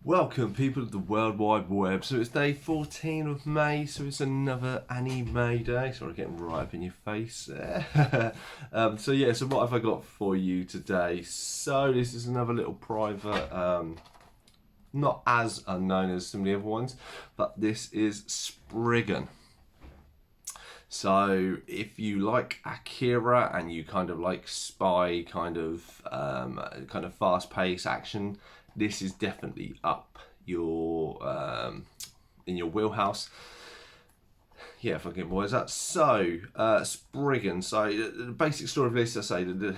Welcome, people of the World Wide Web. So it's day 14 of May, so it's another Anime Day. Sorry, getting right up in your face there. So what have I got for you today? So this is another little private, not as unknown as some of the other ones, but this is Spriggan. So if you like Akira and you kind of like spy, kind of fast-paced action, this is definitely up your in your wheelhouse. Yeah, if I get words out. So, Spriggan. So, the basic story of this, I say that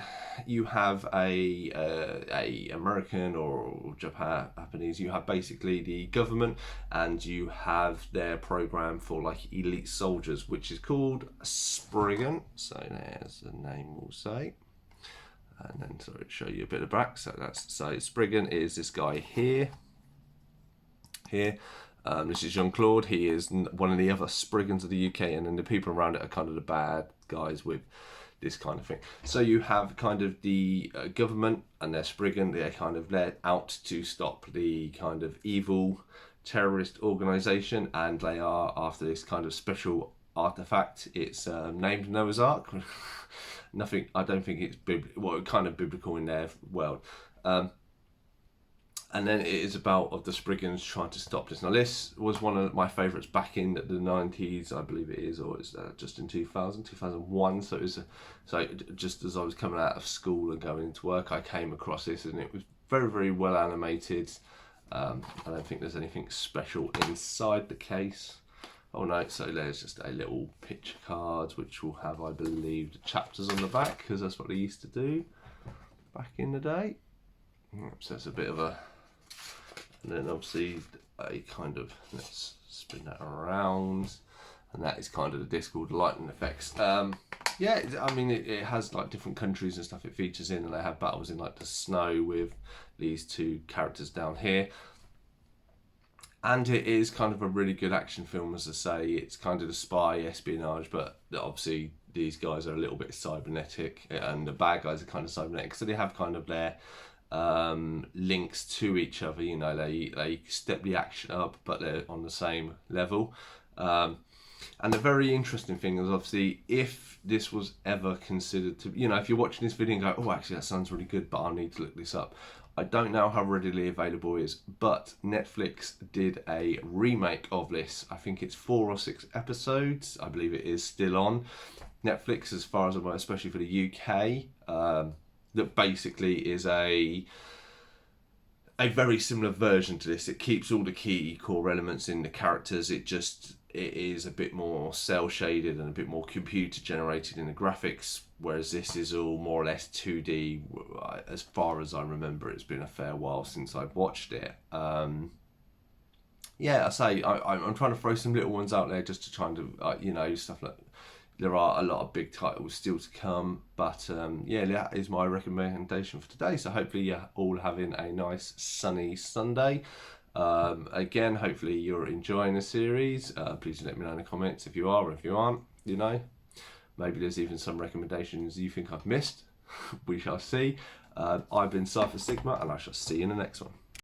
you have a American or Japanese. You have basically the government, and you have their program for like elite soldiers, which is called Spriggan. So, there's the name we'll say. And then show you a bit of back. So Spriggan is this guy here. This is Jean-Claude. He is one of the other Spriggans of the UK, and then the people around it are kind of the bad guys with this kind of thing. So you have kind of the government and their Spriggan. They're kind of let out to stop the kind of evil terrorist organisation, and they are after this kind of special artifact. It's named Noah's Ark. Nothing. I don't think it's kind of biblical in their world. And then it is about the Spriggans trying to stop this. Now this was one of my favourites back in the 90s, I believe it is, or it's just in 2001. So it was just as I was coming out of school and going into work, I came across this, and it was very, very well animated. I don't think there's anything special inside the case. Oh no, so there's just a little picture card which will have, I believe, the chapters on the back, because that's what they used to do back in the day. So it's a bit of a, and then obviously a kind of, let's spin that around, and that is kind of the disc called Lightning Effects. Yeah, I mean it has like different countries and stuff it features in, and they have battles in like the snow with these two characters down here. And it is kind of a really good action film, as I say. It's kind of the spy espionage, but obviously these guys are a little bit cybernetic, and the bad guys are kind of cybernetic, so they have kind of their links to each other. You know, they step the action up, but they're on the same level. And the very interesting thing is, obviously, if this was ever considered to, you know, if you're watching this video and go, oh, actually that sounds really good, but I need to look this up. I don't know how readily available it is, but Netflix did a remake of this. I think it's 4 or 6 episodes. I believe it is still on Netflix, as far as I'm aware, especially for the UK. That basically is a very similar version to this. It keeps all the key core elements in the characters. It is a bit more cell shaded and a bit more computer generated in the graphics, whereas this is all more or less 2D. As far as I remember, it's been a fair while since I've watched it. Yeah, I say I'm trying to throw some little ones out there just to try and do, you know, stuff like, there are a lot of big titles still to come, but yeah, that is my recommendation for today. So hopefully you're all having a nice sunny Sunday. Again, hopefully you're enjoying the series. Please let me know in the comments if you are or if you aren't. You know, maybe there's even some recommendations you think I've missed. We shall see. I've been Cypher Sigma, and I shall see you in the next one.